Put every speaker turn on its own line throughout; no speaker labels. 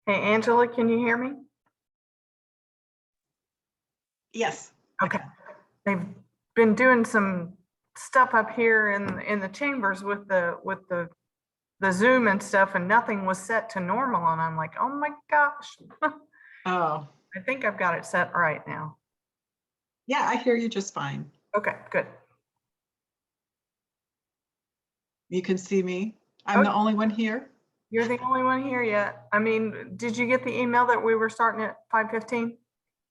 Hey, Angela, can you hear me?
Yes.
Okay. They've been doing some stuff up here in the chambers with the Zoom and stuff, and nothing was set to normal. And I'm like, oh my gosh.
Oh,
I think I've got it set right now.
yeah, I hear you just fine.
Okay, good.
You can see me. I'm
Oh.
the only one here.
You're the only one here yet. I mean, did you get the email that we were starting at 5:15?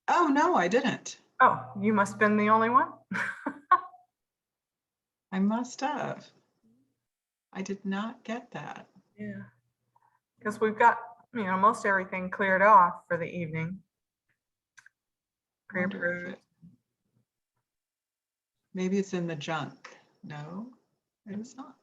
Oh, no, I didn't.
Oh, you must have been the only one.
I must have. I did not get that.
Yeah. Because we've got, most everything cleared off for the evening. Pre-approved.
Maybe it's in the junk. No, it is not.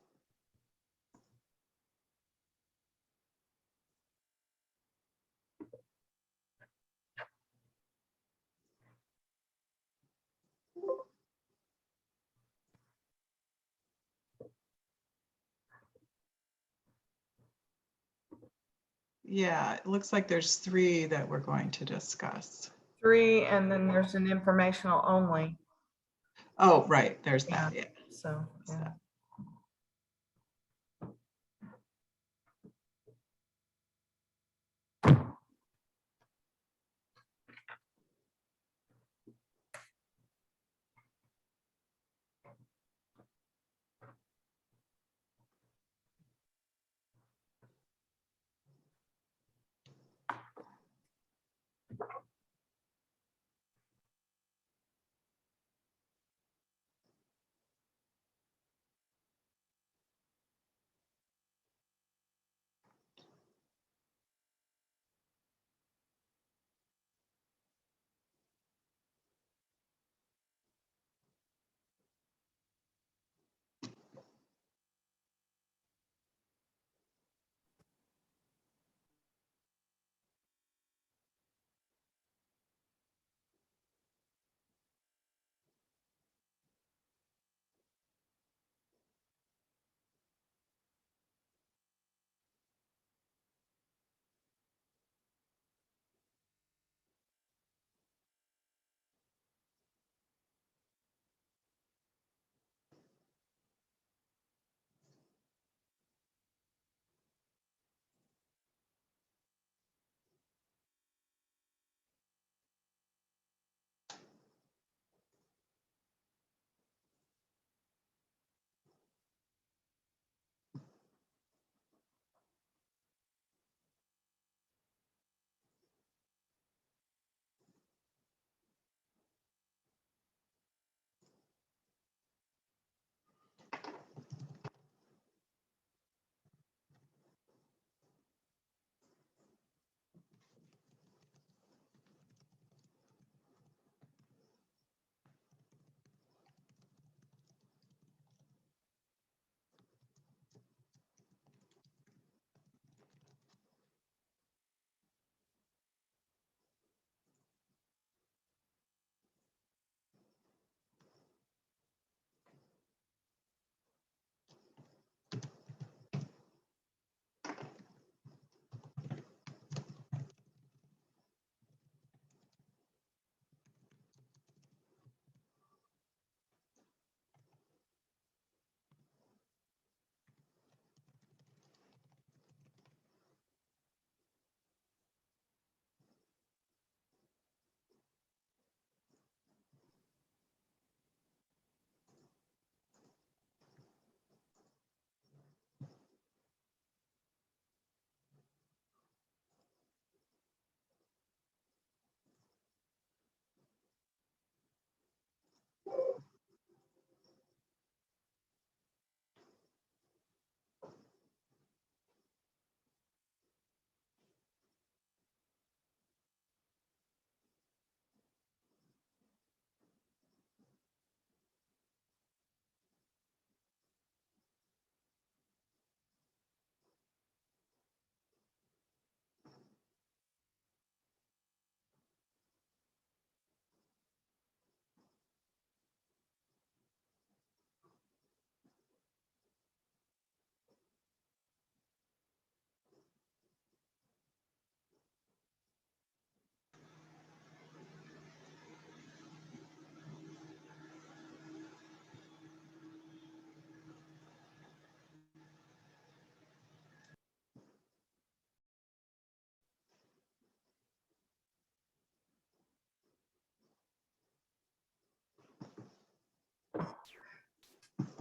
Yeah, it looks like there's 3 that we're going to discuss.
3, and then there's an informational only.
Oh, right, there's that. Yeah.
So, yeah.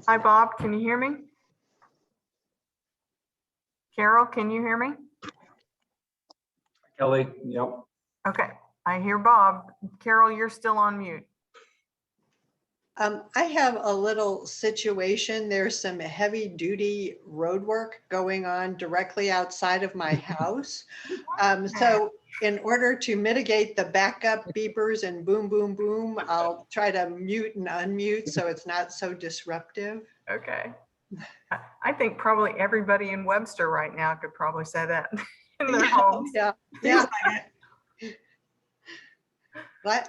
Hi, Bob, can you hear me? Carol, can you hear me?
Kelly, yep.
Okay, I hear Bob. Carol, you're still on mute.
I have a little situation. There's some heavy duty road work going on directly outside of my house. So in order to mitigate the backup beepers and boom, boom, boom, I'll try to mute and unmute so it's not so disruptive.
Okay. I think probably everybody in Webster right now could probably say that in their homes.
Yeah, yeah.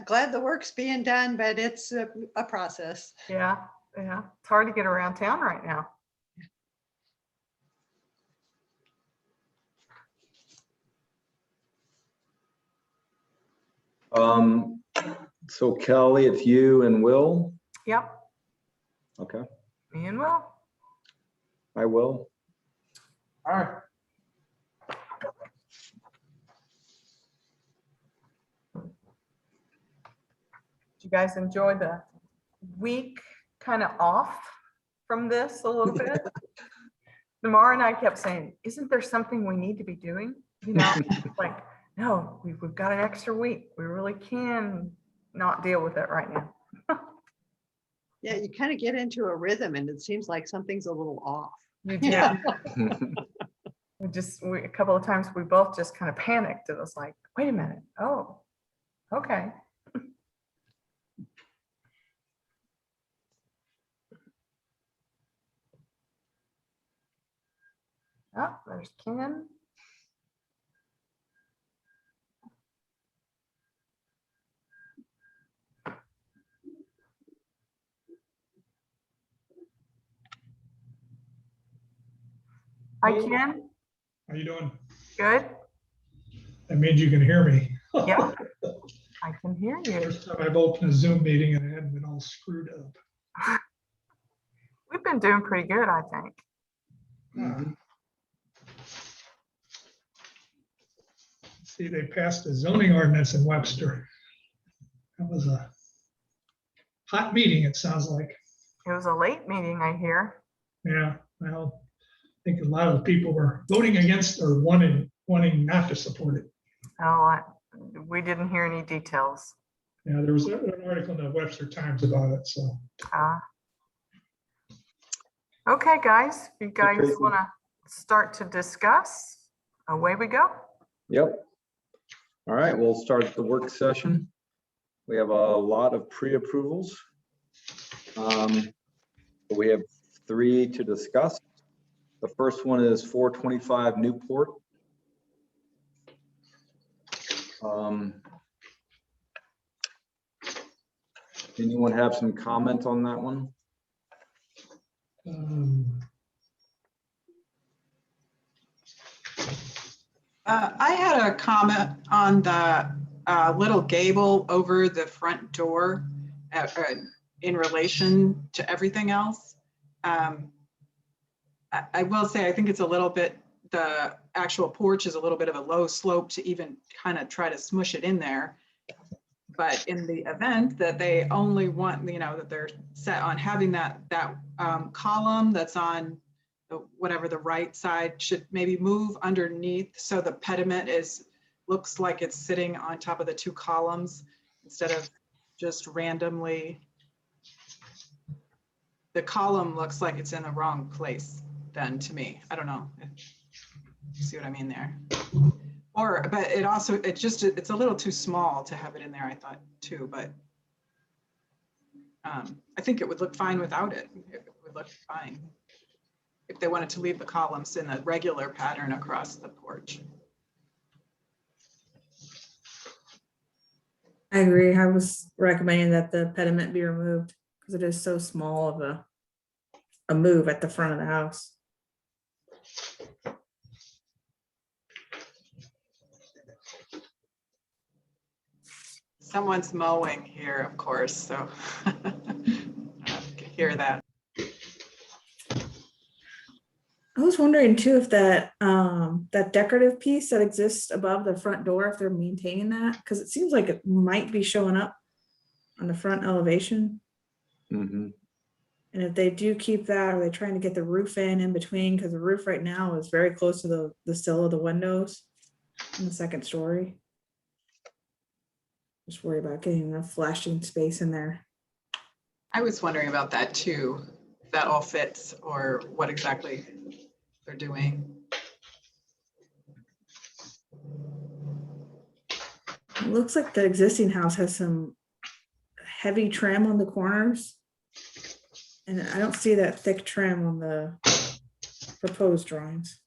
Glad the work's being done, but it's a process.
Yeah, yeah. It's hard to get around town right now.
So Kelly, it's you and Will.
Yep,
Okay,
me and Will.
I will.
All right.
Did you guys enjoy the week kind of off from this a little bit? Namara and I kept saying, isn't there something we need to be doing? You know, like, no, we've got an extra week. We really can not deal with it right now.
Yeah, you kind of get into a rhythm and it seems like something's a little off.
You do.
Yeah.
A couple of times we both just kind of panicked. It was like, wait a minute. Oh, okay. Oh, there's Ken. Hi,
Hello.
Ken.
How you doing?
Good.
That means you can hear me.
Yeah, I can hear you.
First time I've opened a Zoom meeting and it hadn't been all screwed up.
We've been doing pretty good, I think.
Mhm.
See, they passed a zoning ordinance in Webster. That was a hot meeting, it sounds like.
It was a late meeting, I hear.
Yeah, well, I think a lot of the people were voting against or wanting not to support it.
Oh, we didn't hear any details.
Yeah, there was an article in the Webster Times about it, so.
Okay, guys, if you guys
Tracy.
want to start to discuss, away we go.
Yep. All right, we'll start the work session. We have a lot of pre-approvals. We have 3 to discuss. The first one is 425 Newport. Anyone have some comment on that one?
I had a comment on the little gable over the front door in relation to everything else. I will say, I think it's a little bit, the actual porch is a little bit of a low slope to even kind of try to smush it in there. But in the event that they only want, that they're set on having that column that's on whatever the right side should maybe move underneath, so the pediment looks like it's sitting on top of the 2 columns instead of just randomly. The column looks like it's in the wrong place then to me. I don't know. See what I mean there? But it's a little too small to have it in there, I thought too, but I think it would look fine without it. It would look fine if they wanted to leave the columns in a regular pattern across the porch.
I agree. I was recommending that the pediment be removed because it is so small of a move at the front of the house.
Someone's mowing here, of course, so I can hear that.
I was wondering too if that decorative piece that exists above the front door, if they're maintaining that, because it seems like it might be showing up on the front elevation.
Mhm.
And if they do keep that, are they trying to get the roof in between? Because the roof right now is very close to the sill of the windows in the second story. Just worry about getting enough flashing space in there.
I was wondering about that too, if that all fits or what exactly they're doing.
It looks like the existing house has some heavy trim on the corners. And I don't see that thick trim on the proposed drawings.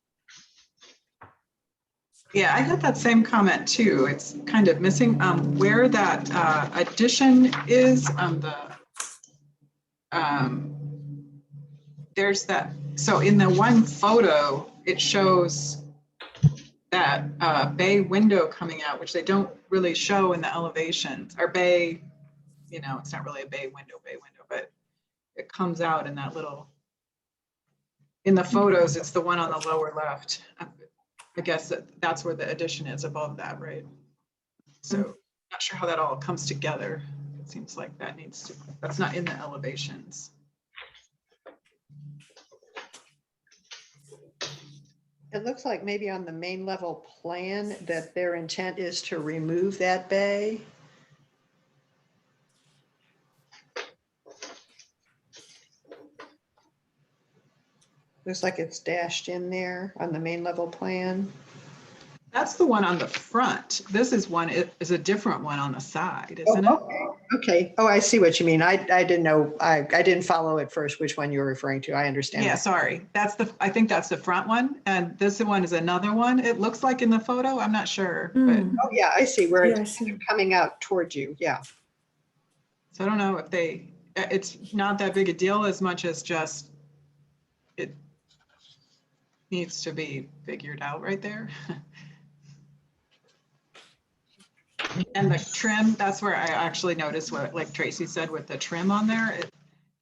Yeah, I had that same comment too. It's kind of missing where that addition is on the, there's that, so in the one photo, it shows that bay window coming out, which they don't really show in the elevations, or bay, you know, it's not really a bay window, but it comes out in that little, in the photos, it's the one on the lower left. I guess that's where the addition is above that, right? So not sure how that all comes together. It seems like that needs to, that's not in the elevations.
It looks like maybe on the main level plan that their intent is to remove that bay. Looks like it's dashed in there on the main level plan.
That's the one on the front. This is one, it is a different one on the side, isn't it?
Okay. Oh, I see what you mean. I didn't know. I didn't follow at first which one you're referring to. I understand.
Yeah, sorry. That's the, I think that's the front one. And this one is another one. It looks like in the photo. I'm not sure, but
Oh, yeah, I see where
Yeah, I
it's
see.
coming out towards you. Yeah.
so I don't know if they, it's not that big a deal as much as just it needs to be figured out right there. And the trim, that's where I actually noticed what, like Tracy said, with the trim on there, it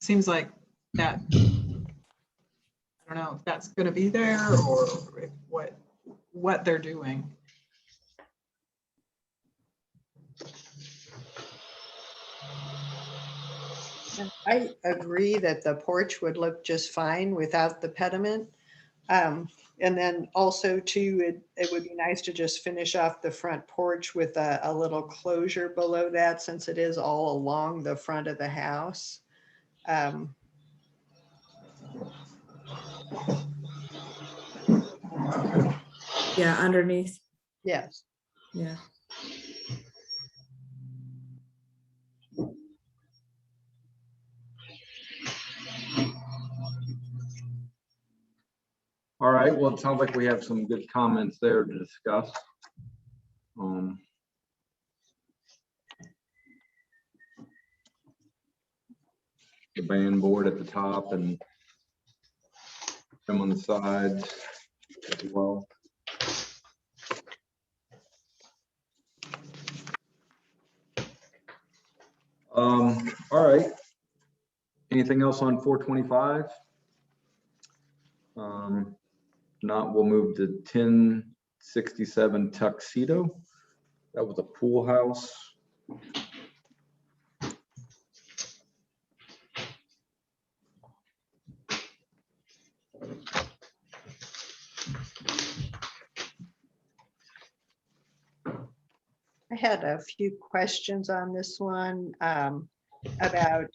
seems like that, I don't know if that's gonna be there or if what they're doing.
I agree that the porch would look just fine without the pediment. And then also too, it would be nice to just finish off the front porch with a little closure below that, since it is all along the front of the house.
Yeah, underneath.
Yes.
Yeah.
All right, well, it sounds like we have some good comments there to discuss. The band board at the top and them on the sides as well. All right. Anything else on 425? Not, we'll move to 1067 Tuxedo. That was a pool house.
I had a few questions on this one about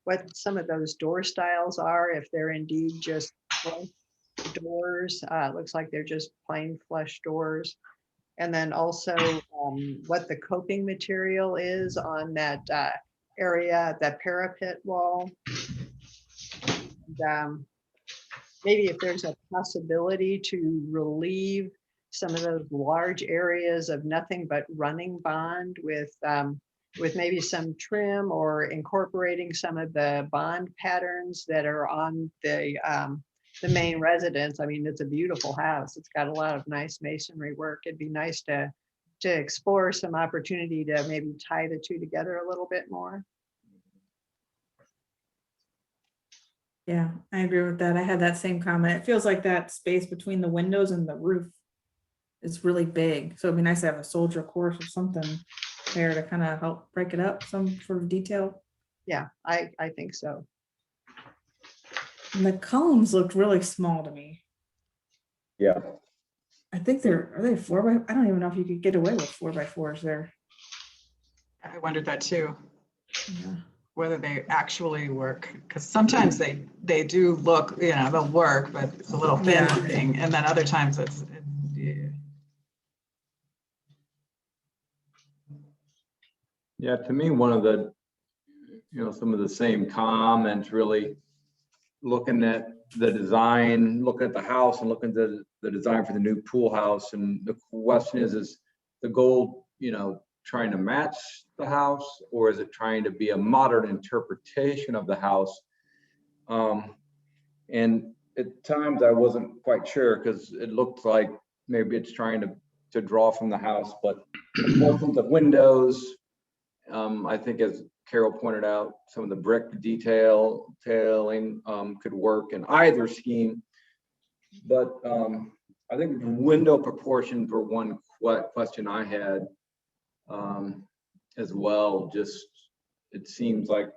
what some of those door styles are, if they're indeed just flush doors. It looks like they're just plain flush doors. And then also what the coping material is on that area, that parapet wall. And, maybe if there's a possibility to relieve some of those large areas of nothing but running bond with maybe some trim, or incorporating some of the bond patterns that are on the main residence. I mean, it's a beautiful house. It's got a lot of nice masonry work. It'd be nice to explore some opportunity to maybe tie the two together a little bit more.
Yeah, I agree with that. I had that same comment. It feels like that space between the windows and the roof is really big. So it'd be nice to have a soldier course or something there to kind of help break it up, some sort of detail.
Yeah, I think so.
And the columns looked really small to me.
Yeah,
I think are they 4x? I don't even know if you could get away with 4x4s there.
I wondered that too,
Yeah.
whether they actually work, because sometimes they do look, they'll work, but it's a little thin
Yeah.
looking, and then other times yeah.
yeah, to me, one of the, some of the same comments really looking at the design, looking at the house and looking at the design for the new pool house. And the question is the goal, trying to match the house, or is it trying to be a modern interpretation of the house? And at times I wasn't quite sure because it looked like maybe it's trying to draw from the house, but the windows, I think as Carol pointed out, some of the brick detailing could work in either scheme. But I think window proportions were one question I had as well. Just, it seems like,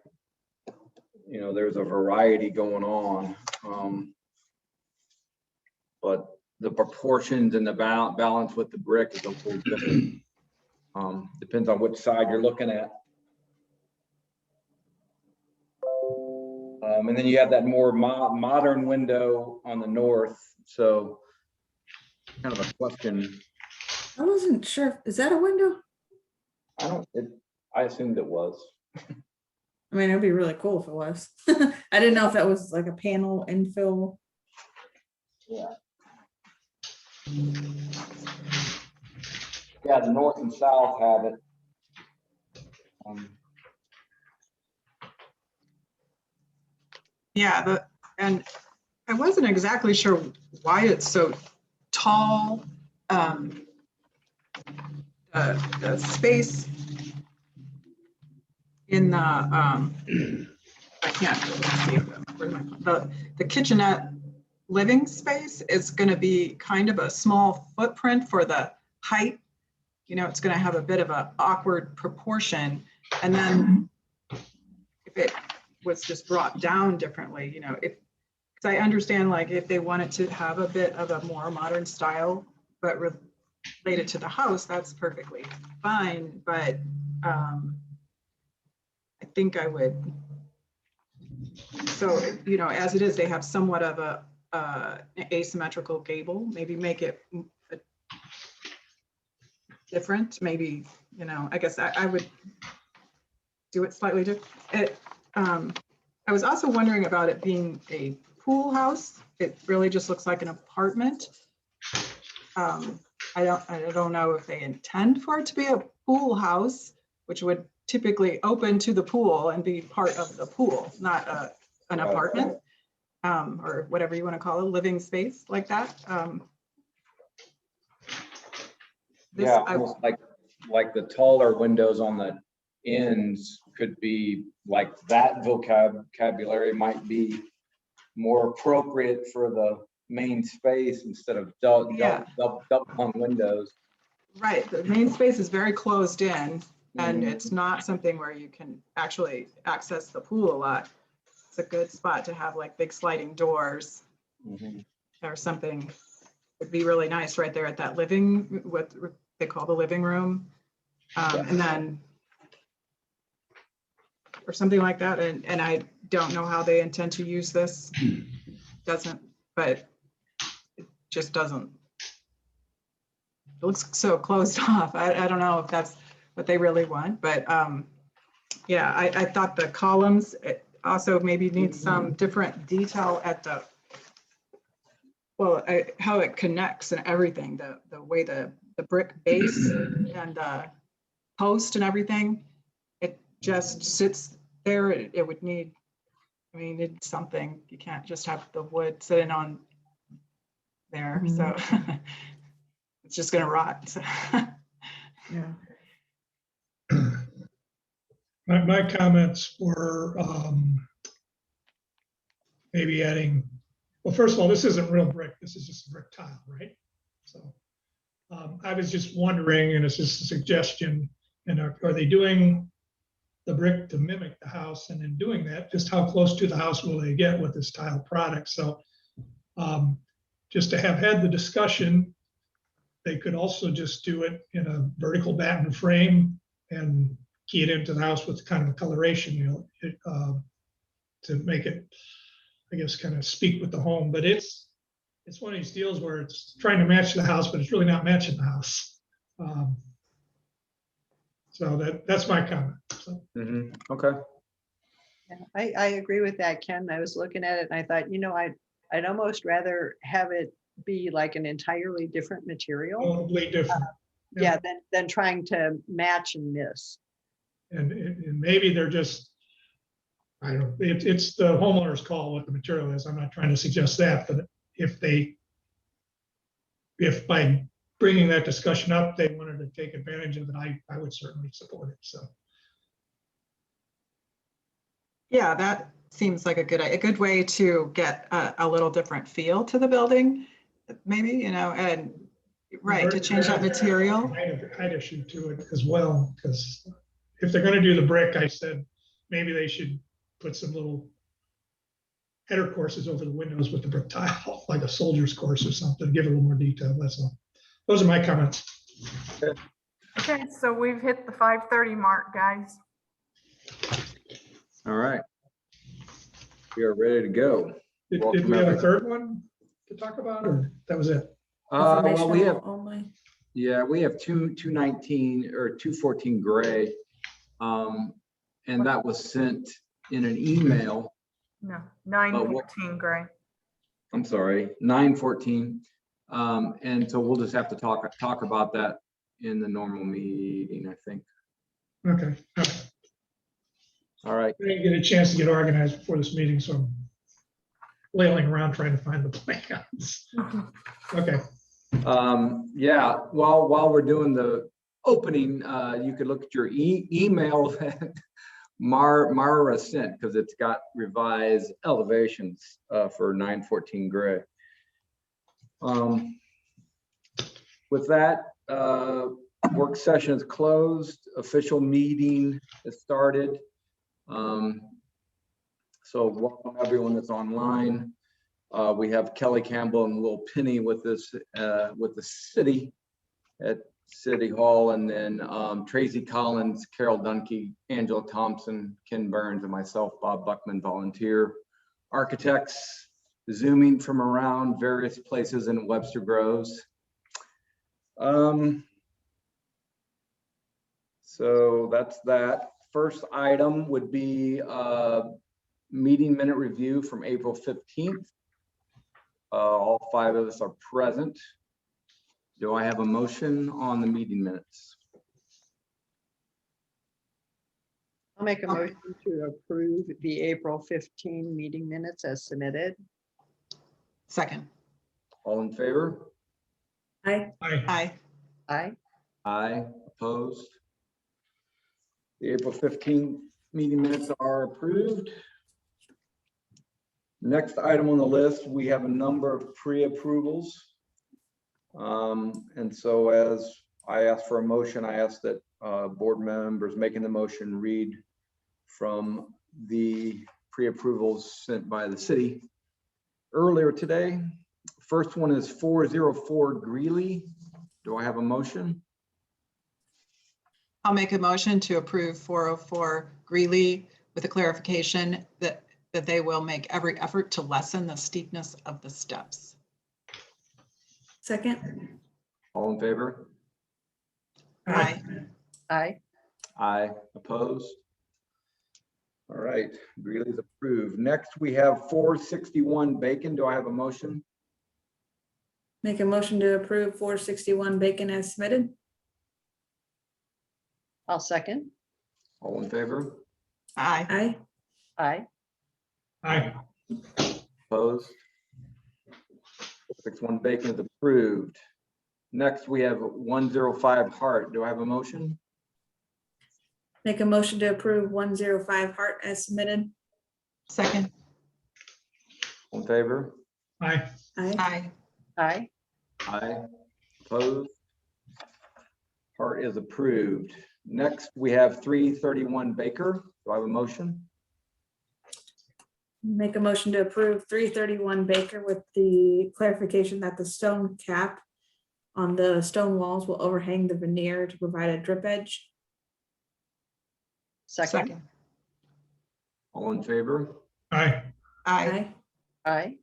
there's a variety going on. But the proportions and the balance with the brick is a little different. Depends on which side you're looking at. And then you have that more modern window on the north. So kind of a question.
I wasn't sure. Is that a window?
I assumed it was.
I mean, it'd be really cool if it was. I didn't know if that was like a panel infill.
Yeah. Yeah, the north and south have it.
Yeah, and I wasn't exactly sure why it's so tall. The space in the I can't see the kitchenette living space is going to be kind of a small footprint for the height. It's going to have a bit of an awkward proportion, and then if it was just brought down differently, because I understand, like, if they wanted to have a bit of a more modern style but related to the house, that's perfectly fine. But I think I would, so as it is, they have somewhat of a asymmetrical gable. Maybe make it different. Maybe, I guess I would do it slightly different. I was also wondering about it being a pool house. It really just looks like an apartment. I don't know if they intend for it to be a pool house, which would typically open to the pool and be part of the pool, not an apartment, or whatever you want to call it, living space like that.
Yeah, almost like the taller windows on the ends could be like that. Vocabulary might be more appropriate for the main space instead of double hung windows.
Right, the main space is very closed in, and it's not something where you can actually access the pool a lot. It's a good spot to have like big sliding doors or something. Would be really nice right there at that what they call the living room, and then or something like that. And I don't know how they intend to use this. But it just doesn't. It looks so closed off. I don't know if that's what they really want, but yeah, I thought the columns also maybe need some different detail at the, how it connects and everything, the way the brick base and the post and everything, it just sits there. It would need, it's something. You can't just have the wood sitting on there. So it's just going to rot. So.
Yeah.
My comments were maybe adding, well, first of all, this isn't real brick. This is just brick tile, right? So I was just wondering, and it's just a suggestion, and are they doing the brick to mimic the house, and in doing that, just how close to the house will they get with this tile product? So just to have had the discussion, they could also just do it in a vertical batten frame and key it into the house with kind of a coloration, to make it, I guess, kind of speak with the home. But it's one of these deals where it's trying to match the house, but it's really not matching the house. So that's my comment. So.
Okay.
Yeah, I agree with that, Ken. I was looking at it and I thought, I'd almost rather have it be like an entirely different material.
Totally different.
Yeah, than trying to match and miss.
And maybe they're just, I don't know, it's the homeowner's call what the material is. I'm not trying to suggest that, but if by bringing that discussion up, they wanted to take advantage of it, I would certainly support it, so.
Yeah, that seems like a good way to get a little different feel to the building, maybe, and right, to change that material.
Height issue to it as well, because if they're gonna do the brick, I said, maybe they should put some little header courses over the windows with the brick tile, like a soldier's course or something, give it a little more detail, that's all. Those are my comments.
Okay, so we've hit the 5:30 mark, guys.
All right. We are ready to go.
Did we have a third one to talk about, or that was it?
Well, we have,
Informational only.
yeah, we have 219 or 214 gray. And that was sent in an email.
No, 9:14 gray.
I'm sorry, 914. And so we'll just have to talk about that in the normal meeting, I think.
Okay.
All right.
I didn't get a chance to get organized before this meeting, so I'm flailing around trying to find the plans. Okay.
Yeah, while we're doing the opening, you could look at your email that Mara sent, because it's got revised elevations for 914 gray. With that, work session is closed, official meeting is started. So welcome everyone that's online. We have Kelly Campbell and Will Penny with us, with the city at City Hall, and then Tracy Collins, Carol Dunke, Angela Thompson, Ken Burns, and myself, Bob Buckman, volunteer architects, zooming from around various places in Webster Groves. So that's that. First item would be meeting minute review from April 15th. All 5 of us are present. Do I have a motion on the meeting minutes?
I'll make a motion to approve the April 15 meeting minutes as submitted.
Second.
All in favor?
Aye.
Aye.
Aye.
Aye. Opposed? The April 15th meeting minutes are approved. Next item on the list, we have a number of pre-approvals. And so as I asked for a motion, I asked that board members making the motion read from the pre-approvals sent by the city earlier today. First one is 404 Greeley. Do I have a motion?
I'll make a motion to approve 404 Greeley with a clarification that they will make every effort to lessen the steepness of the steps.
Second.
All in favor?
Aye.
Aye.
Aye. Opposed? All right, Greeley's approved. Next, we have 461 Bacon. Do I have a motion?
Make a motion to approve 461 Bacon as submitted.
I'll second.
All in favor?
Aye.
Aye.
Aye.
Aye.
Opposed? 461 Bacon is approved. Next, we have 105 Hart. Do I have a motion?
Make a motion to approve 105 Hart as submitted.
Second.
All in favor?
Aye.
Aye.
Aye.
Aye.
Aye. Opposed? Hart is approved. Next, we have 331 Baker. Do I have a motion?
Make a motion to approve 331 Baker with the clarification that the stone cap on the stone walls will overhang the veneer to provide a drip edge.
Second.
All in favor?
Aye.
Aye.
Aye.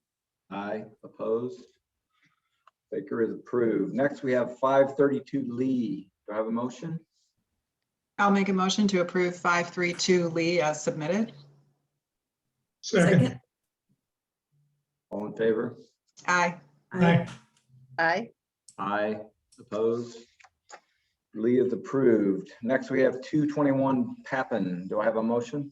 Aye. Opposed? Baker is approved. Next, we have 532 Lee. Do I have a motion?
I'll make a motion to approve 532 Lee as submitted.
Second.
All in favor?
Aye.
Aye.
Aye.
Aye. Opposed? Lee is approved. Next, we have 221 Pappen. Do I have a motion?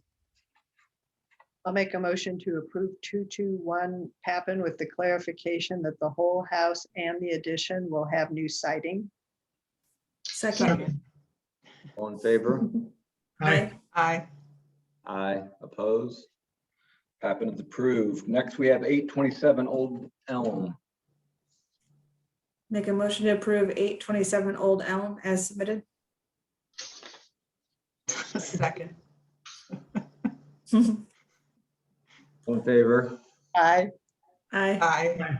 I'll make a motion to approve 221 Pappen with the clarification that the whole house and the addition will have new siding.
Second.
All in favor?
Aye.
Aye.
Aye. Opposed? Pappen is approved. Next, we have 827 Old Elm.
Make a motion to approve 827 Old Elm as submitted.
Second.
All in favor?
Aye.
Aye.
Aye.
Aye.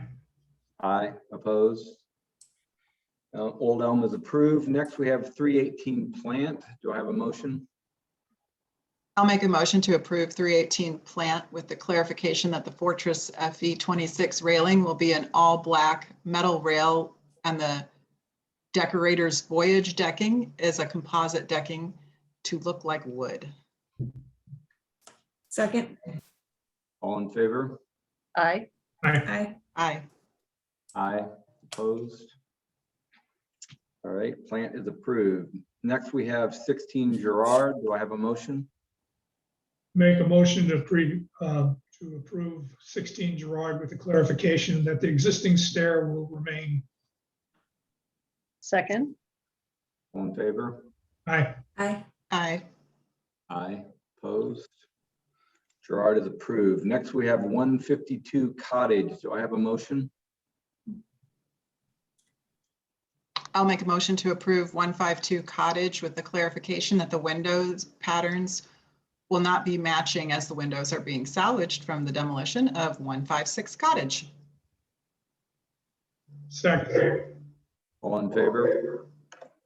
Aye. Opposed? Old Elm is approved. Next, we have 318 Plant. Do I have a motion?
I'll make a motion to approve 318 Plant with the clarification that the Fortress FE26 railing will be an all-black metal rail and the decorator's voyage decking is a composite decking to look like wood.
Second.
All in favor?
Aye.
Aye.
Aye.
Aye.
Aye. Opposed? All right, Plant is approved. Next, we have 16 Gerard. Do I have a motion?
Make a motion to approve 16 Gerard with the clarification that the existing stair will remain.
Second.
All in favor?
Aye.
Aye.
Aye.
Aye. Opposed? Gerard is approved. Next, we have 152 Cottage. Do I have a motion?
I'll make a motion to approve 152 Cottage with the clarification that the windows patterns will not be matching as the windows are being salvaged from the demolition of 156 Cottage.
Second.
All in favor?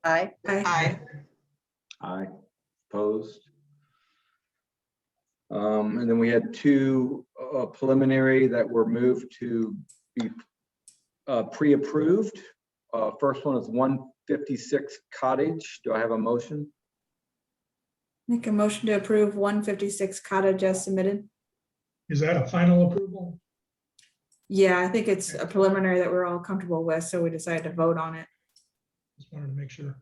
Aye.
Aye.
Aye.
Aye. Opposed? And then we had two preliminary that were moved to be pre-approved. First one is 156 Cottage. Do I have a motion?
Make a motion to approve 156 Cottage as submitted.
Is that a final approval?
Yeah, I think it's a preliminary that we're all comfortable with, so we decided to vote on it.
Just wanted to make sure.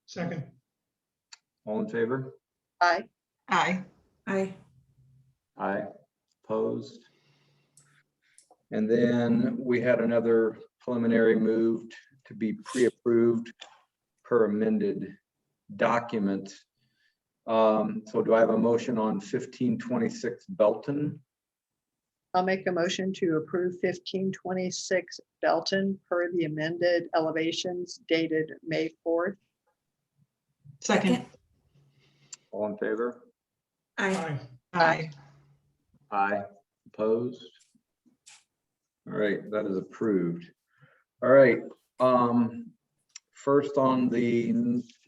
Second.
All in favor?
Aye.
Aye.
Aye.
Aye. Opposed? And then we had another preliminary moved to be pre-approved per amended document. So do I have a motion on 1526 Belton?
I'll make a motion to approve 1526 Belton per the amended elevations dated May 4th.
Second.
All in favor?
Aye.
Aye.
Aye.
Aye. Opposed? All right, that is approved. All right, first on the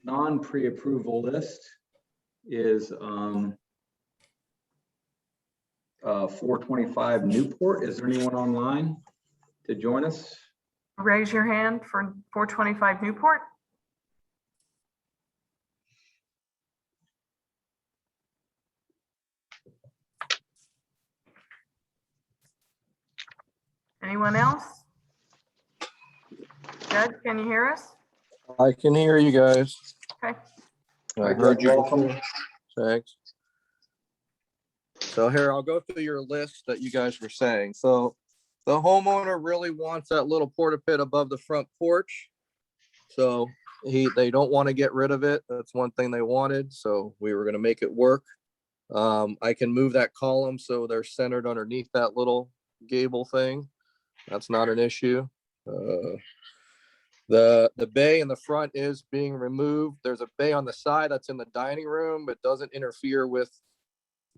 non-pre-approval list is 425 Newport. Is there anyone online to join us?
Raise your hand for 425 Newport. Anyone else? Judge, can you hear us?
I can hear you guys.
Okay.
I heard you before. Thanks. So here, I'll go through your list that you guys were saying. So the homeowner really wants that little porta pit above the front porch. So they don't want to get rid of it. That's one thing they wanted. So we were going to make it work. I can move that column so they're centered underneath that little gable thing. That's not an issue. The bay in the front is being removed. There's a bay on the side that's in the dining room. It doesn't interfere with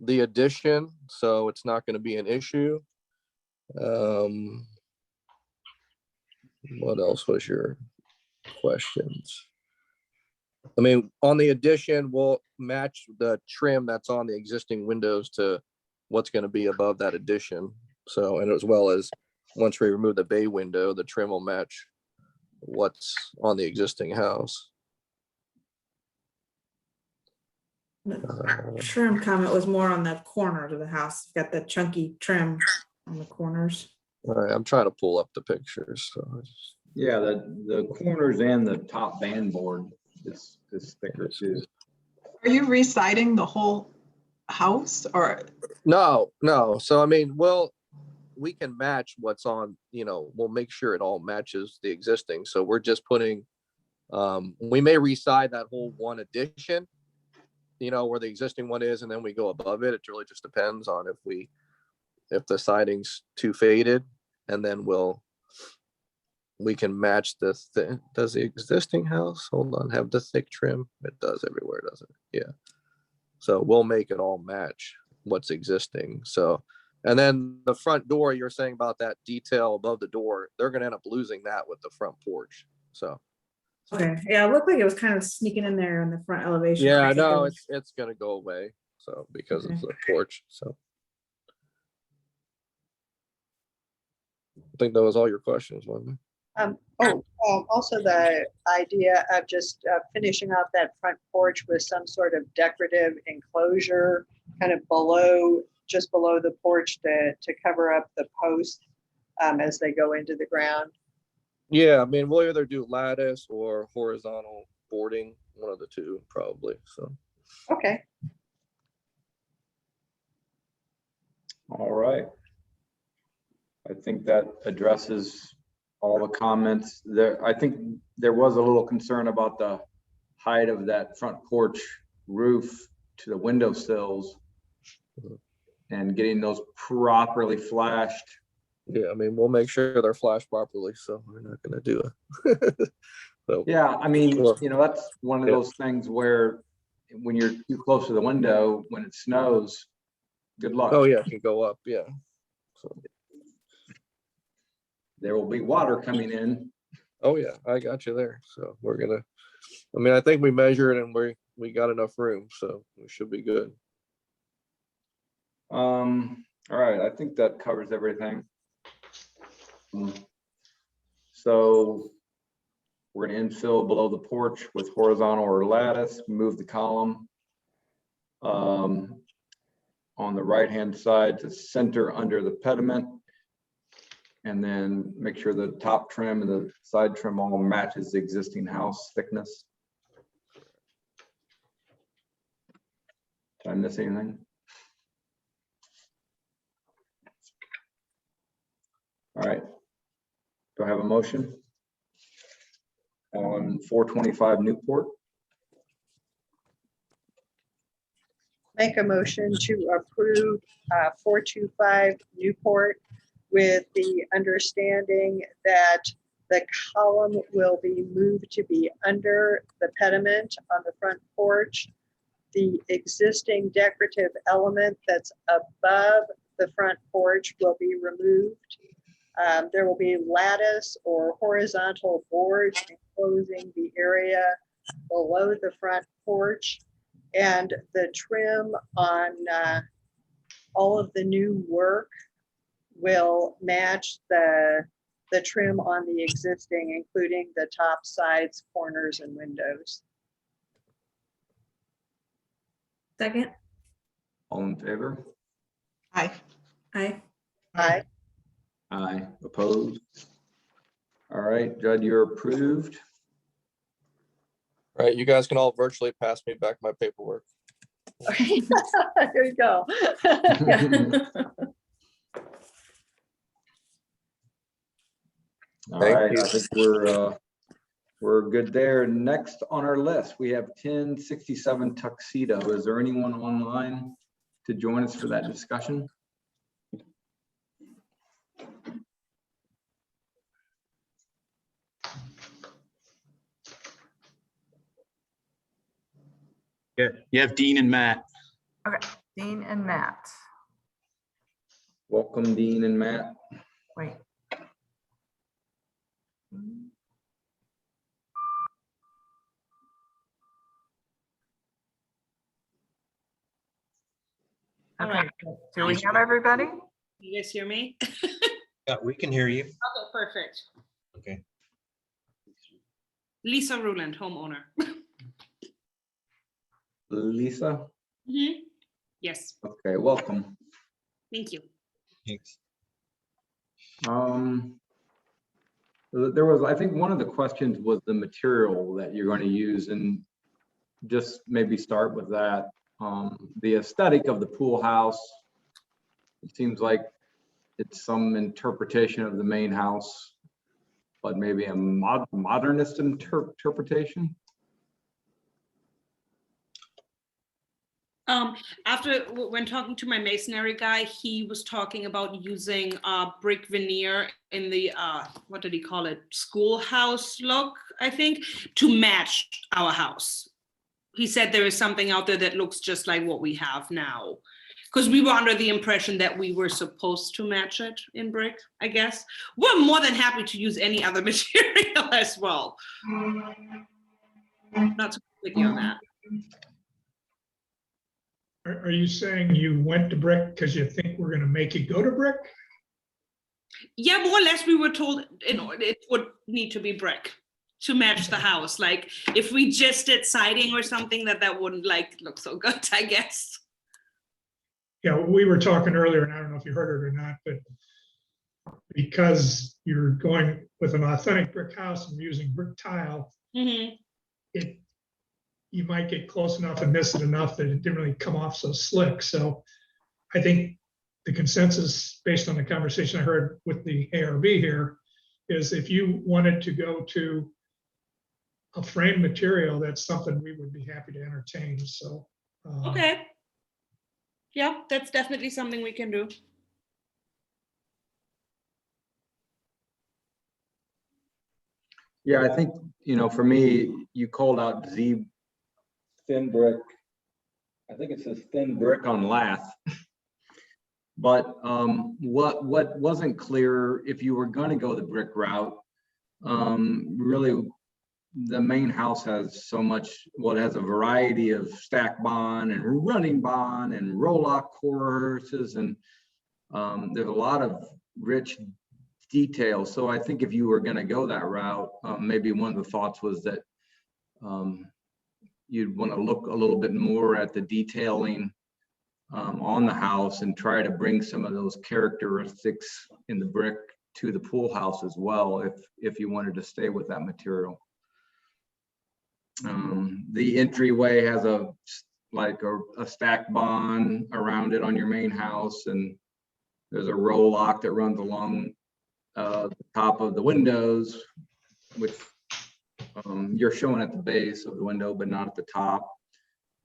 the addition, so it's not going to be an issue. What else was your questions? I mean, on the addition, we'll match the trim that's on the existing windows to what's going to be above that addition. So, and as well as once we remove the bay window, the trim will match what's on the existing house.
The trim comment was more on the corners of the house. Got the chunky trim on the corners.
All right, I'm trying to pull up the pictures. So
Yeah, the corners and the top band board is thicker too.
Are you reciting the whole house or?
no. So I mean, we can match what's on, we'll make sure it all matches the existing. So we're just putting, we may reside that whole one addition, where the existing one is, and then we go above it. It really just depends on if the siding's too faded, and then we can match does the existing house, hold on, have the thick trim? It does everywhere, doesn't it? Yeah. So we'll make it all match what's existing. So, and then the front door, you're saying about that detail above the door, they're going to end up losing that with the front porch. So,
Okay, yeah, it looked like it was kind of sneaking in there in the front elevation.
yeah,
I think
no,
it was-
it's going to go away. So, because
Okay.
it's the porch. So, I think that was all your questions, wasn't it?
Also the idea of just finishing off that front porch with some sort of decorative enclosure kind of just below the porch to cover up the posts as they go into the ground.
Yeah, I mean, we'll either do lattice or horizontal boarding, one of the two, probably. So,
Okay.
All right. I think that addresses all the comments there. I think there was a little concern about the height of that front porch roof to the windowsills and getting those properly flashed.
yeah, I mean, we'll make sure they're flashed properly. So, we're not going to do it. So,
Yeah, I mean,
Sure.
that's one of
Yeah.
those things where when you're too close to the window, when it snows, good luck.
oh, yeah, it can go up. Yeah. So,
There will be water coming in.
oh, yeah, I got you there. So, we're going to, I mean, I think we measured and we got enough room. So, we should be good.
All right, I think that covers everything. So we're gonna infill below the porch with horizontal or lattice, move the column on the right-hand side to center under the pediment, and then make sure the top trim and the side trim all matches the existing house thickness. Did I miss anything? All right. Do I have a motion on 425 Newport?
Make a motion to approve 425 Newport with the understanding that the column will be moved to be under the pediment on the front porch. The existing decorative element that's above the front porch will be removed. There will be lattice or horizontal boards enclosing the area below the front porch. And the trim on all of the new work will match the trim on the existing, including the top, sides, corners, and windows.
Second.
All in favor?
Aye.
Aye.
Aye.
Aye. Opposed? All right, Judd, you're approved.
All right, you guys can all virtually pass me back my paperwork.
Here you go.
All
Thank
right,
you.
I think we're good there. Next on our list, we have 1067 Tuxedo. Is there anyone online to join us for that discussion?
Yeah, you have Dean and Matt.
Okay, Dean and Matt.
Welcome, Dean and Matt.
Wait.
All
Okay,
right.
do we have everybody?
You guys hear me?
Yeah, we can hear you.
Okay, perfect.
Okay.
Lisa Ruland, homeowner.
Lisa,
Yes,
okay, welcome.
thank you.
Thanks.
There was, I think one of the questions was the material that you're going to use, and just maybe start with that. The aesthetic of the pool house, it seems like it's some interpretation of the main house, but maybe a modernist interpretation.
When talking to my masonry guy, he was talking about using brick veneer in the what did he call it? Schoolhouse look, I think, to match our house. He said there is something out there that looks just like what we have now. Because we were under the impression that we were supposed to match it in brick, I guess. We're more than happy to use any other material as well. Not too picky on that.
Are you saying you went to brick because you think we're gonna make it go to brick?
Yeah, more or less we were told it would need to be brick to match the house. Like if we just did siding or something, that wouldn't like look so good, I guess.
Yeah, we were talking earlier, and I don't know if you heard it or not, but because you're going with an authentic brick house and using brick tile,
Mm-hmm.
you might get close enough and miss it enough that it didn't really come off so slick. So I think the consensus, based on the conversation I heard with the ARB here, is if you wanted to go to a frame material, that's something we would be happy to entertain. So
Okay. Yeah, that's definitely something we can do.
Yeah, I think, for me, you called out Z thin brick. I think it says thin brick on lath. But what wasn't clear, if you were going to go the brick route, really the main house has so much, well, it has a variety of stack bond and running bond and roll-lock courses, and there's a lot of rich details. So I think if you were going to go that route, maybe one of the thoughts was that you'd want to look a little bit more at the detailing on the house and try to bring some of those characteristics in the brick to the pool house as well, if you wanted to stay with that material. The entryway has a stack bond around it on your main house, and there's a roll lock that runs along the top of the windows, which you're showing at the base of the window, but not at the top.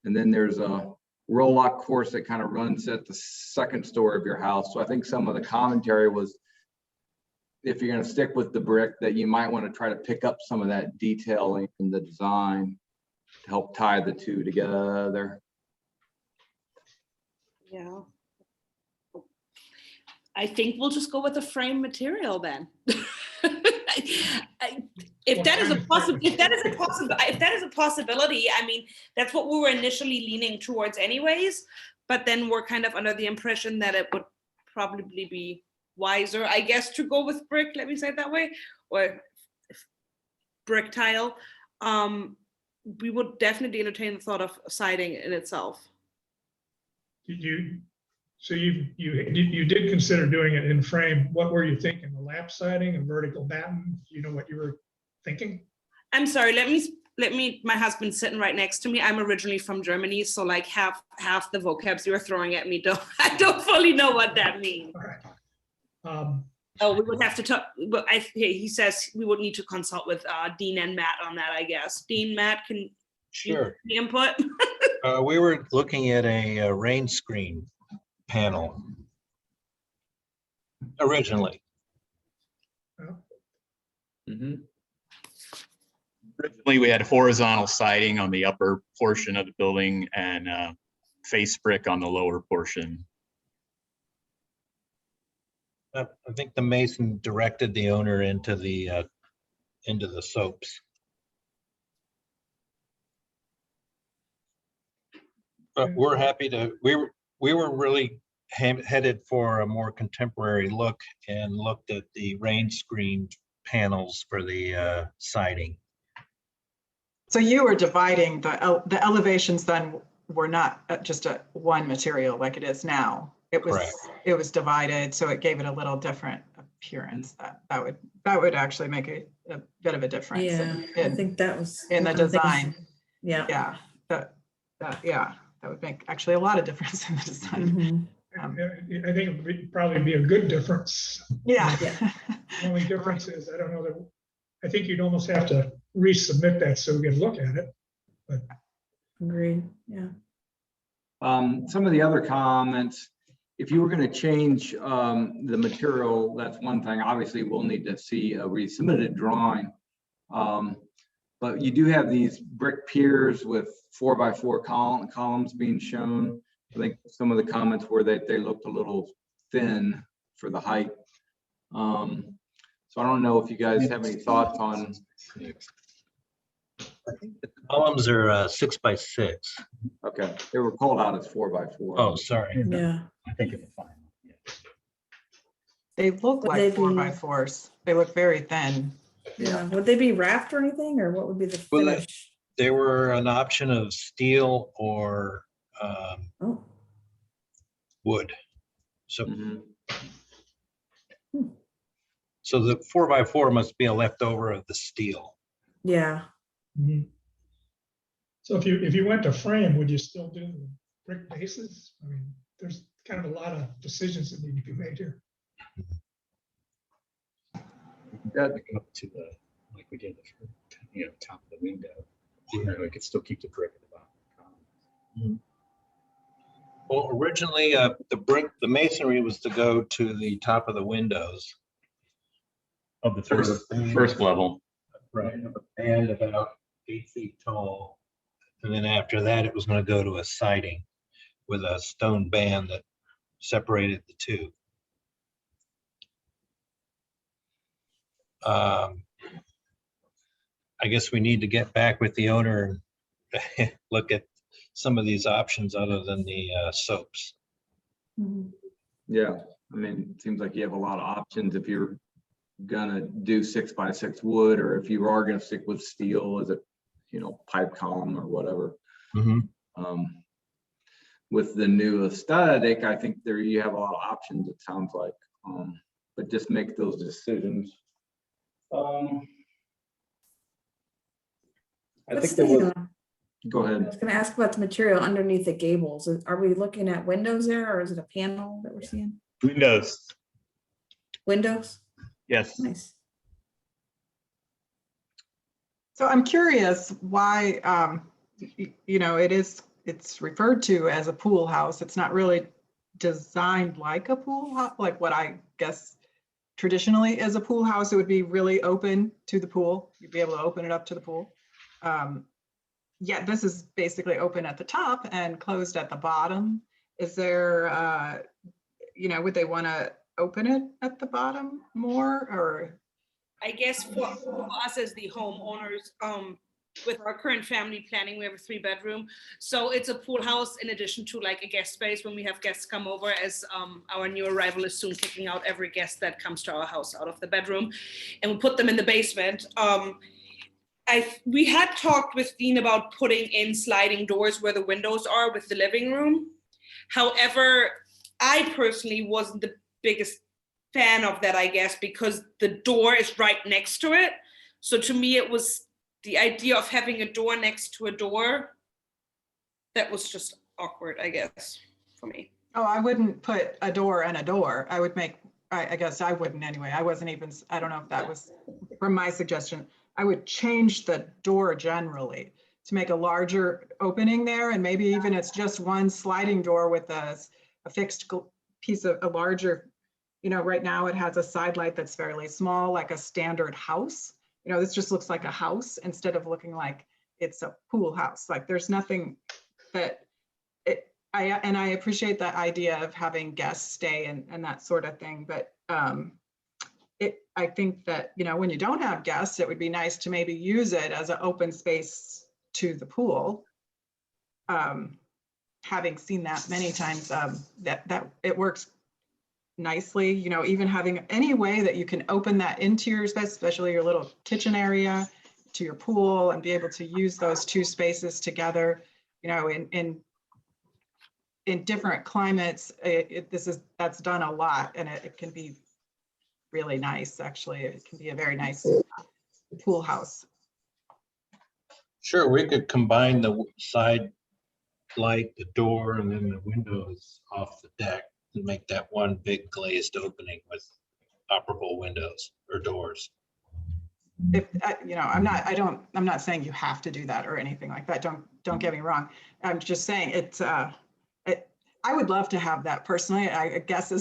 And then there's a roll lock course that kind of runs at the second story of your house. So I think some of the commentary was, if you're going to stick with the brick, that you might want to try to pick up some of that detailing in the design to help tie the two together.
Yeah. I think we'll just go with the frame material then. If that is a possibility, I mean, that's what we were initially leaning towards anyways, but then we're kind of under the impression that it would probably be wiser, I guess, to go with brick, let me say it that way, or brick tile. We would definitely entertain the thought of siding in itself.
So you did consider doing it in frame. What were you thinking? A lap siding, a vertical batten? You know what you were thinking?
I'm sorry, let me, my husband's sitting right next to me. I'm originally from Germany, so like half the vocabs you were throwing at me, I don't fully know what that means.
All right.
We would have to talk, but he says we would need to consult with Dean and Matt on that, I guess. Dean, Matt, can
Sure.
you input?
We were looking at a rain screen panel originally.
Mm-hmm.
Originally, we had horizontal siding on the upper portion of the building and face brick on the lower portion.
I think the mason directed the owner into the soaps. But we're happy to, we were really headed for a more contemporary look and looked at the rain screen panels for the siding.
So you were dividing the elevations then were not just a one material like it is now.
Correct.
It was divided, so it gave it a little different appearance. That would actually make a bit of a difference.
Yeah, I think that was.
in the
what I'm thinking.
design.
Yeah.
Yeah, that would make actually a lot of difference in the design.
Mhm.
I think it would probably be a good difference.
Yeah.
Yeah.
The only difference is, I don't know that, I think you'd almost have to resubmit that so we can look at it.
Agreed, yeah.
Some of the other comments, if you were going to change the material, that's one thing. Obviously, we'll need to see a resubmitted drawing. But you do have these brick piers with 4x4 columns being shown. I think some of the comments were that they looked a little thin for the height. So I don't know if you guys have any thoughts on.
I think the columns are 6x6.
Okay, they were called out as 4x4.
Oh, sorry.
Yeah.
I think it's fine.
They look
Would
like
they be-
4x4s. They look very thin.
Yeah, would they be wrapped or anything, or what would be the
Well,
finish?
They were an option of steel or
Oh,
wood. So,
Mhm.
so the 4x4 must be a leftover of the steel.
yeah.
Mhm. So if you went to frame, would you still do the brick bases? I mean, there's kind of a lot of decisions that need to be made here.
Yeah.
Back up to the, like we did the top of the window. We could still keep the brick at the bottom.
Well, originally, the masonry was to go to the top of the windows.
Of the
Sort
first,
of
first level.
Right. And about 8 feet tall. And then after that, it was going to go to a siding with a stone band that separated the two. I guess we need to get back with the owner and look at some of these options other than the soaps.
Mhm.
Yeah, I mean, it seems like you have a lot of options if you're gonna do 6x6 wood, or if you are gonna stick with steel as a, pipe column or whatever. With the new aesthetic, I think there you have a lot of options, it sounds like, but just make those decisions. I
What's
think there was,
the,
go
I
ahead.
was gonna ask about the material underneath the gables. Are we looking at windows there, or is it a panel that we're seeing?
Windows,
Windows?
yes.
Nice.
So I'm curious why, it's referred to as a pool house. It's not really designed like a pool house, like what I guess traditionally as a pool house, it would be really open to the pool. You'd be able to open it up to the pool. Yet this is basically open at the top and closed at the bottom. Is there, would they want to open it at the bottom more, or?
I guess for us as the homeowners, with our current family planning, we have a 3-bedroom. So it's a pool house in addition to like a guest space when we have guests come over, as our new arrival is soon kicking out every guest that comes to our house out of the bedroom. And we put them in the basement. We had talked with Dean about putting in sliding doors where the windows are with the living room. However, I personally wasn't the biggest fan of that, I guess, because the door is right next to it. So to me, it was the idea of having a door next to a door. That was just awkward, I guess, for me.
Oh, I wouldn't put a door and a door. I would make, I guess I wouldn't anyway. I don't know if that was from my suggestion. I would change the door generally to make a larger opening there. And maybe even it's just one sliding door with a fixed piece of a larger, right now it has a side light that's fairly small, like a standard house. this just looks like a house instead of looking like it's a pool house. Like there's nothing that I appreciate that idea of having guests stay and that sort of thing. But I think that, when you don't have guests, it would be nice to maybe use it as an open space to the pool. Having seen that many times, that it works nicely, even having any way that you can open that interior space, especially your little kitchen area to your pool, and be able to use those two spaces together, in different climates. That's done a lot, and it can be really nice. Actually, it can be a very nice pool house.
Sure, we could combine the side light, the door, and then the windows off the deck and make that one big glazed opening with operable windows or doors.
If I'm not saying you have to do that or anything like that. Don't get me wrong. I'm just saying I would love to have that personally. I guess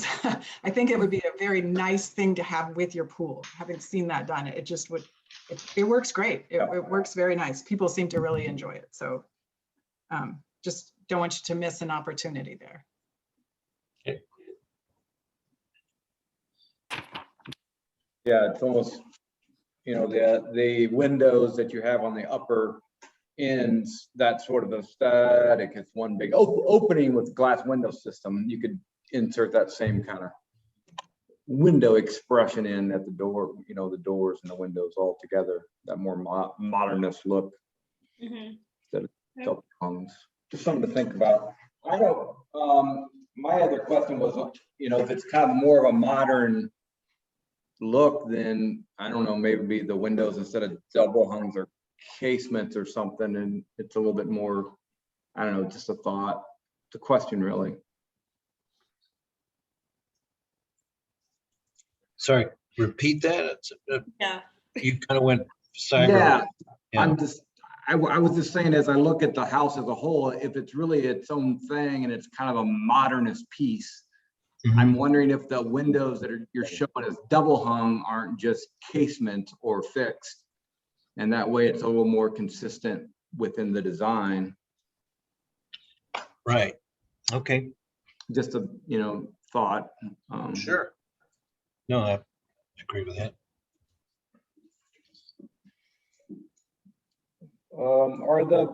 I think it would be a very nice thing to have with your pool. Having seen that done, it just would. It works great. It works very nice. People seem to really enjoy it. So just don't want you to miss an opportunity there.
Okay.
Yeah, it's almost, the windows that you have on the upper ends, that sort of aesthetic. It's one big opening with glass window system. You could insert that same kind of window expression in at the door, the doors and the windows all together, that more modernist look. Instead of double hungs. Just something to think about. I know, my other question was, if it's kind of more of a modern look, then I don't know, maybe the windows instead of double hungs or casements or something, and it's a little bit more, I don't know, just a thought, it's a question really.
Sorry, repeat that.
Yeah.
You kind of went sideways.
Yeah,
Yeah.
I was just saying, as I look at the house as a whole, if it's really its own thing and it's kind of a modernist piece, I'm wondering if the windows that you're showing as double hung aren't just casement or fixed. And that way it's a little more consistent within the design.
Right. Okay.
Just a, thought.
Sure. No, I agree with that.
Are the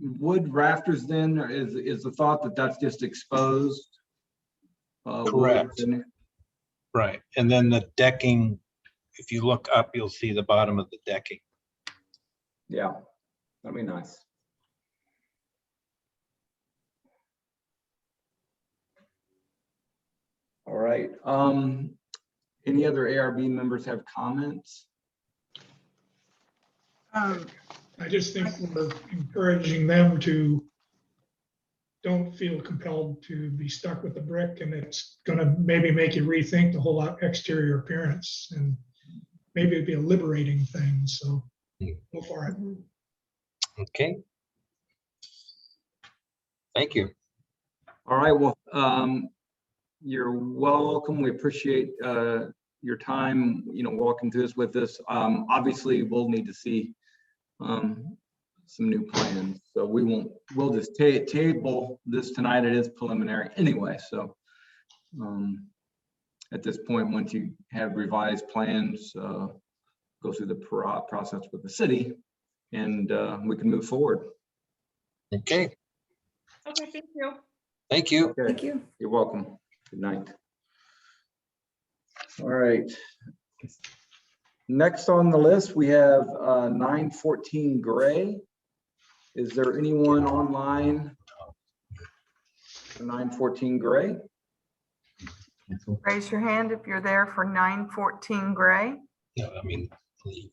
wood rafters then, is the thought that that's just exposed? Wood
Correct.
in it?
Right. And then the decking, if you look up, you'll see the bottom of the decking.
Yeah, that'd be nice. All right. Any other ARB members have comments?
I just think we're encouraging them to don't feel compelled to be stuck with the brick, and it's gonna maybe make you rethink the whole exterior appearance, and maybe it'd be a liberating thing, so go for it.
Okay. Thank you.
All right, well, you're welcome. We appreciate your time, walking through this with us. Obviously, we'll need to see some new plans. So we'll just table this tonight. It is preliminary anyway. So at this point, once you have revised plans, go through the process with the city, and we can move forward.
Okay.
Okay, thank you.
Thank you.
Okay.
Thank you.
You're welcome. Good night. All right. Next on the list, we have 914 Gray. Is there anyone online for 914 Gray?
Raise your hand if you're there for 914 Gray.
No, I mean, leave.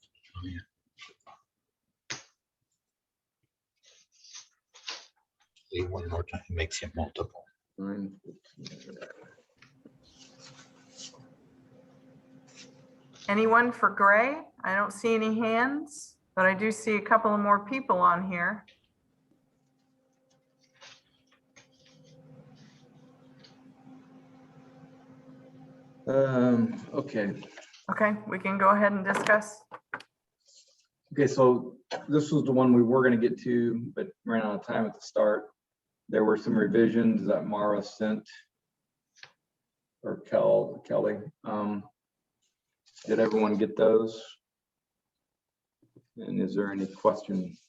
Leave one more time, makes it multiple.
914 Gray.
Anyone for Gray? I don't see any hands, but I do see a couple of more people on here.
Okay.
Okay, we can go ahead and discuss.
Okay, so this was the one we were gonna get to, but ran out of time at the start. There were some revisions that Mara sent. Or Kelly. Did everyone get those? And is there any questions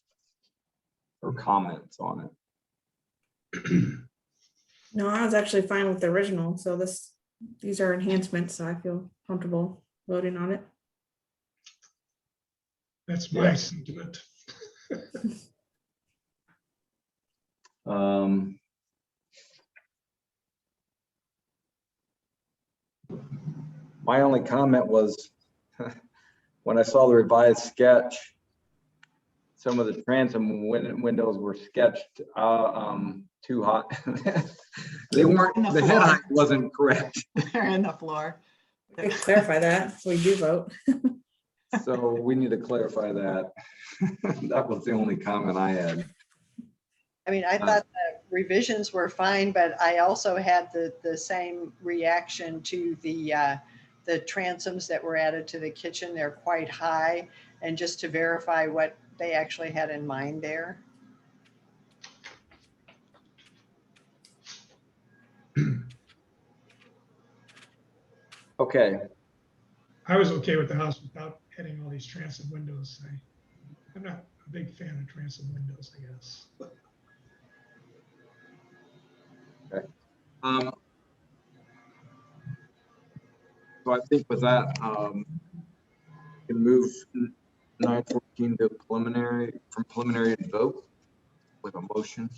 or comments on it?
No, I was actually fine with the original, so these are enhancements, so I feel comfortable voting on it.
That's my sentiment.
My only comment was when I saw the revised sketch, some of the transom windows were sketched too hot. They weren't, the head height wasn't correct.
They're in the floor.
We can clarify that, so we do vote.
So we need to clarify that. That was the only comment I had.
I mean, I thought the revisions were fine, but I also had the same reaction to the transoms that were added to the kitchen. They're quite high, and just to verify what they actually had in mind there.
Okay,
I was okay with the house without adding all these transom windows. I'm not a big fan of transom windows, I guess.
so I think with that, we can move 914 to preliminary to vote with a motion.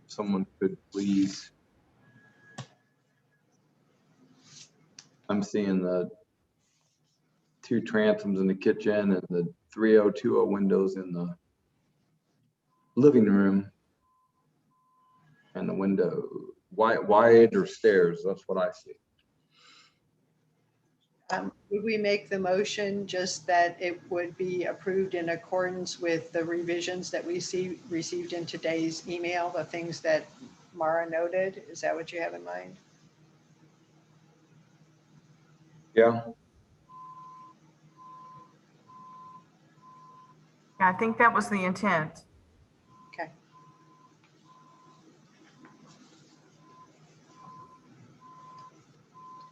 Someone could please. I'm seeing the 2 transoms in the kitchen and the 3020 windows in the living room. And the window, wider stairs, that's what I see.
Would we make the motion just that it would be approved in accordance with the revisions that we received in today's email, the things that Mara noted? Is that what you have in mind?
Yeah,
I think that was the intent.
Okay.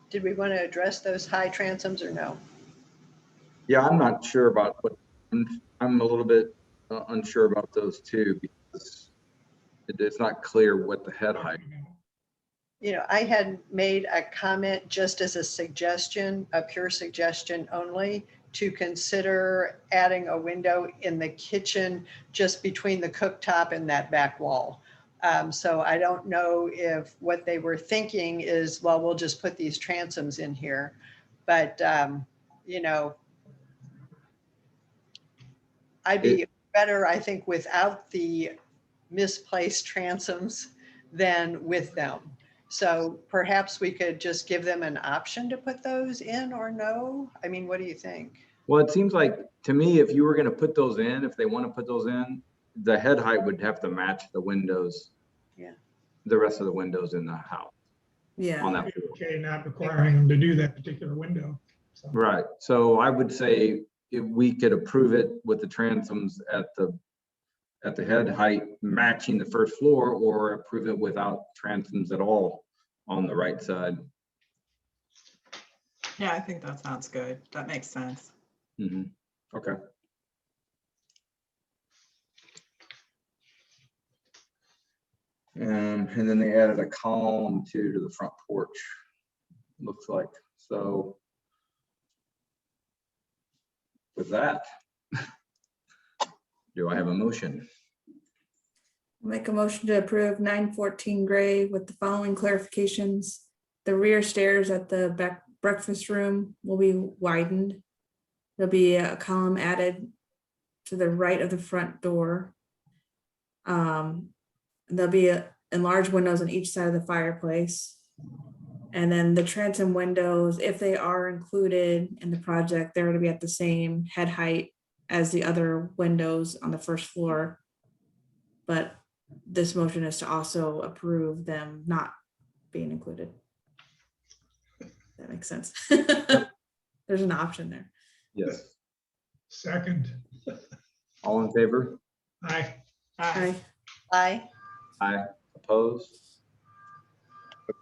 Did we want to address those high transoms or no?
yeah, I'm not sure about what, I'm a little bit unsure about those too, because it's not clear what the head height.
You know, I had made a comment just as a suggestion, a pure suggestion only, to consider adding a window in the kitchen just between the cooktop and that back wall. So I don't know if what they were thinking is, well, we'll just put these transoms in here. But, you know, I'd be better, I think, without the misplaced transoms than with them. So perhaps we could just give them an option to put those in or no? I mean, what do you think?
Well, it seems like to me, if you were going to put those in, if they want to put those in, the head height would have to match the windows.
Yeah.
The rest of the windows in the house.
Yeah.
On that.
Okay, not requiring them to do that particular window. So.
Right. So I would say if we could approve it with the transoms at the head height matching the first floor, or approve it without transoms at all on the right side.
Yeah, I think that sounds good. That makes sense.
Mm-hmm. Okay. And then they added a column to the front porch, looks like. So with that, do I have a motion?
Make a motion to approve 914 Gray with the following clarifications. The rear stairs at the back breakfast room will be widened. There'll be a column added to the right of the front door. There'll be enlarged windows on each side of the fireplace. And then the transom windows, if they are included in the project, they're going to be at the same head height as the other windows on the first floor. But this motion is to also approve them not being included. That makes sense. There's an option there.
Yes.
Second.
All in favor?
Aye.
Aye.
Aye.
Aye. Opposed?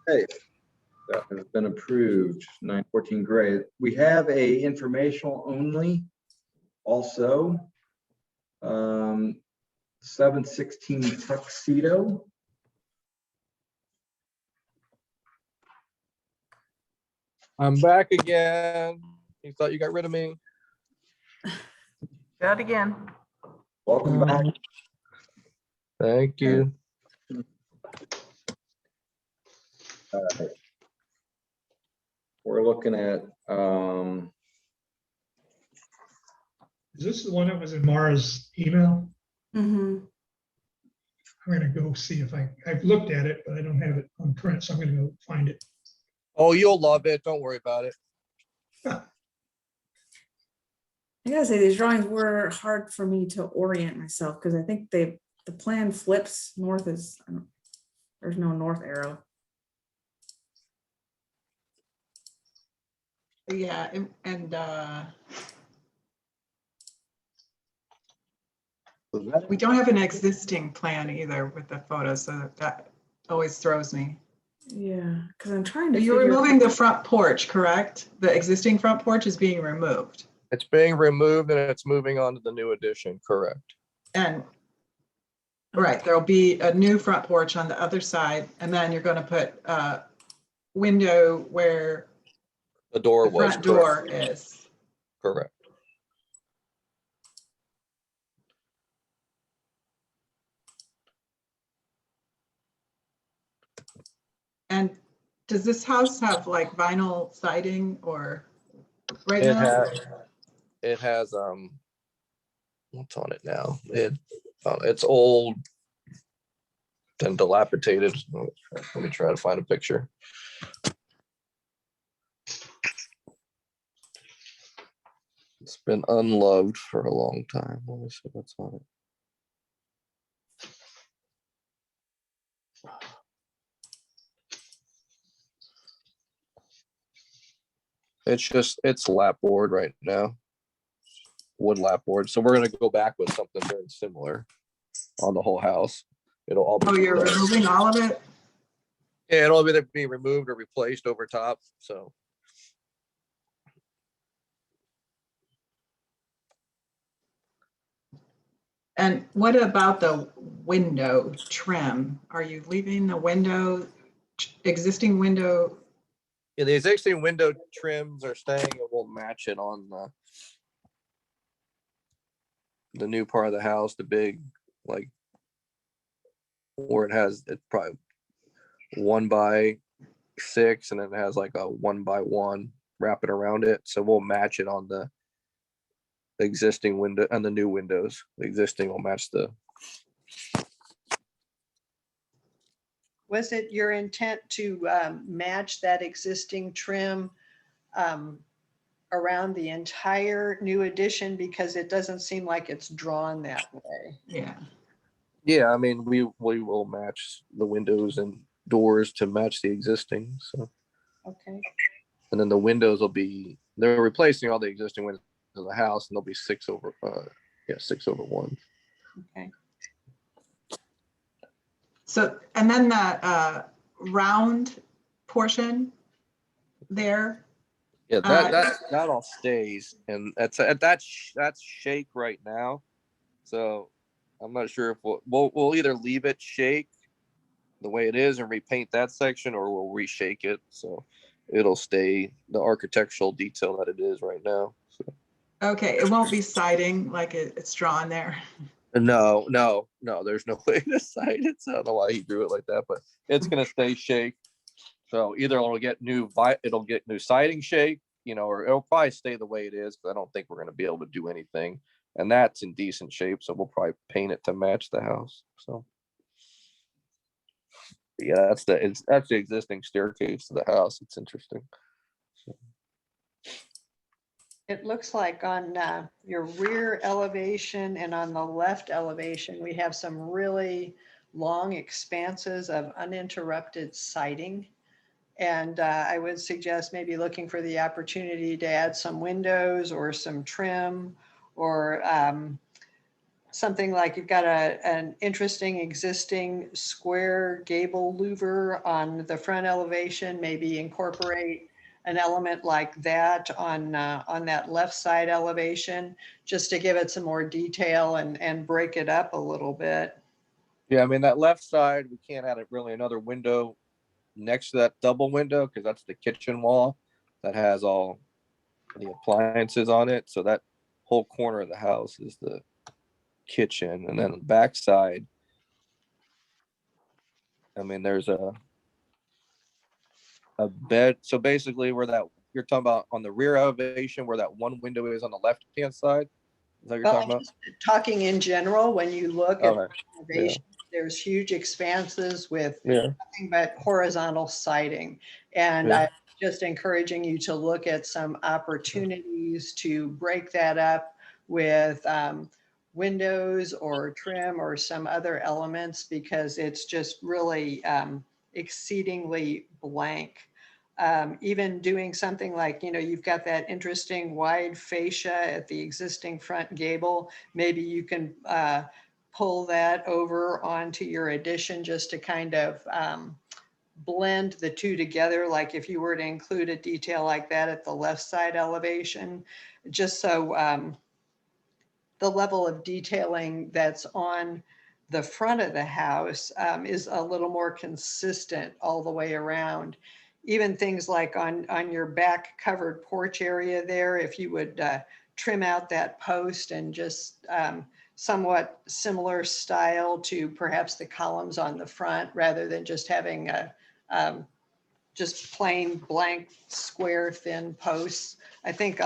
Okay, that has been approved. 914 Gray. We have a informational only also. 716 Tuxedo.
I'm back again. You thought you got rid of me?
That again.
Welcome back.
Thank you.
We're looking at,
Is this the one that was in Mara's email?
Mm-hmm.
I'm gonna go see if I've looked at it, but I don't have it on print, so I'm gonna go find it.
Oh, you'll love it. Don't worry about it.
I gotta say, these drawings were hard for me to orient myself because I think the plan flips. North is, there's no north arrow.
Yeah, and we don't have an existing plan either with the photos, so that always throws me.
Yeah, because I'm trying to
You're
figure.
removing the front porch, correct? The existing front porch is being removed.
It's being removed and it's moving on to the new addition, correct?
And, right, there'll be a new front porch on the other side, and then you're gonna put a window where
The door
the
was
front door
correct.
is.
Correct.
And does this house have like vinyl siding or right
It
now?
has what's on it now? It's old and dilapidated. Let me try to find a picture. It's been unloved for a long time. Let me see what's on it. It's lap board right now. Wood lap board. So we're gonna go back with something very similar on the whole house. It'll all be.
Oh, you're removing all of it?
Yeah, it'll either be removed or replaced over top. So
And what about the window trim? Are you leaving the existing window?
yeah, the existing window trims are staying and we'll match it on the new part of the house, the big, like, where it's probably 1x6 and it has like a 1x1 wrapping around it. So we'll match it on the existing window and the new windows. The existing will match the.
Was it your intent to match that existing trim around the entire new addition? Because it doesn't seem like it's drawn that way.
Yeah.
Yeah, I mean, we will match the windows and doors to match the existing. So,
Okay.
and then the windows they're replacing all the existing windows in the house, and they'll be 6/1.
Okay.
So, and then that round portion there.
Yeah, that all stays, and that's shake right now. So I'm not sure if we'll either leave it shake the way it is and repaint that section, or we'll reshake it so it'll stay the architectural detail that it is right now. So.
Okay, it won't be siding like it's drawn there.
No, there's no way to side it. So I don't know why he drew it like that, but it's gonna stay shake. So either it'll get new siding shake, or it'll probably stay the way it is, because I don't think we're gonna be able to do anything. And that's in decent shape, so we'll probably paint it to match the house. So yeah, that's the existing staircase to the house. It's interesting. So.
It looks like on your rear elevation and on the left elevation, we have some really long expanses of uninterrupted siding. And I would suggest maybe looking for the opportunity to add some windows or some trim or something like you've got an interesting existing square gable louver on the front elevation, maybe incorporate an element like that on that left side elevation, just to give it some more detail and break it up a little bit.
Yeah, I mean, that left side, we can't add really another window next to that double window because that's the kitchen wall that has all the appliances on it. So that whole corner of the house is the kitchen. And then the back side, I mean, there's a bed. So basically where that you're talking about on the rear elevation where that one window is on the left hand side. Is that what you're
Well,
talking
I'm
about?
just talking in general, when you look at
Okay.
elevation, there's huge expanses with
Yeah.
nothing but horizontal siding. And
Yeah.
I'm just encouraging you to look at some opportunities to break that up with windows or trim or some other elements, because it's just really exceedingly blank. Even doing something like, you've got that interesting wide fascia at the existing front gable. Maybe you can pull that over onto your addition just to kind of blend the two together. Like if you were to include a detail like that at the left side elevation, just so the level of detailing that's on the front of the house is a little more consistent all the way around. Even things like on your back covered porch area there, if you would trim out that post and just somewhat similar style to perhaps the columns on the front, rather than just having a just plain blank square thin posts. I think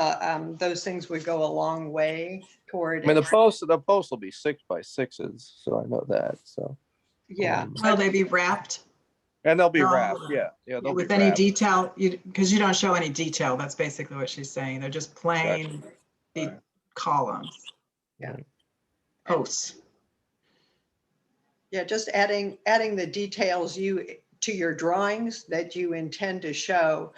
those things would go a long way toward
I mean, the post will be 6x6s, so I know that. So
yeah.
Will they be wrapped?
and they'll be
No.
wrapped. Yeah, they'll be
With any
wrapped.
detail, because you don't show any detail. That's basically what she's saying. They're just plain
Right.
columns.
Yeah.
Posts.
Yeah, just adding the details to your drawings that you intend to show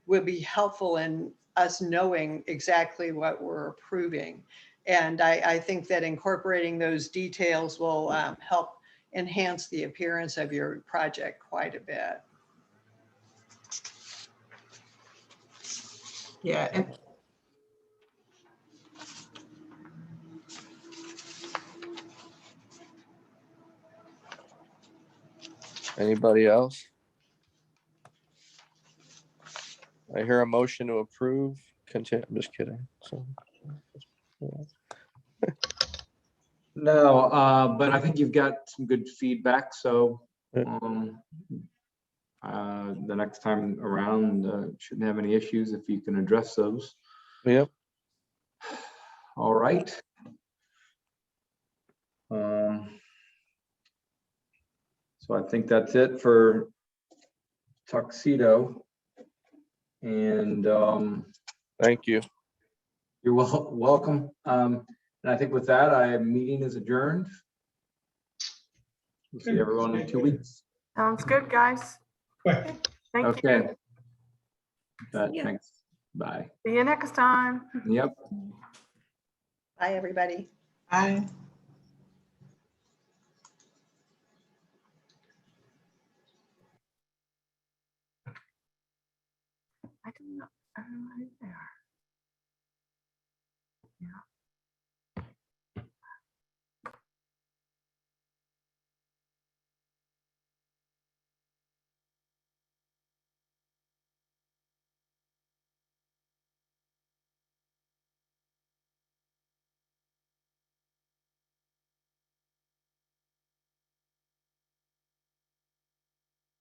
will be helpful in us knowing exactly what we're approving. And I think that incorporating those details will help enhance the appearance of your project quite a bit.
Yeah, and
Anybody else? I hear a motion to approve. Continue. I'm just kidding. So,
No, but I think you've got some good feedback, so the next time around, shouldn't have any issues if you can address those.
yep.
All right. So I think that's it for Tuxedo. And
Thank you.
you're welcome. And I think with that, meeting is adjourned. We'll see everyone in 2 weeks.
Sounds good, guys.
Bye.
Thank you.
Okay.
Yeah.
Thanks. Bye.
See you next time.
Yep.
Bye, everybody.
I.
I don't know who they are. Yeah.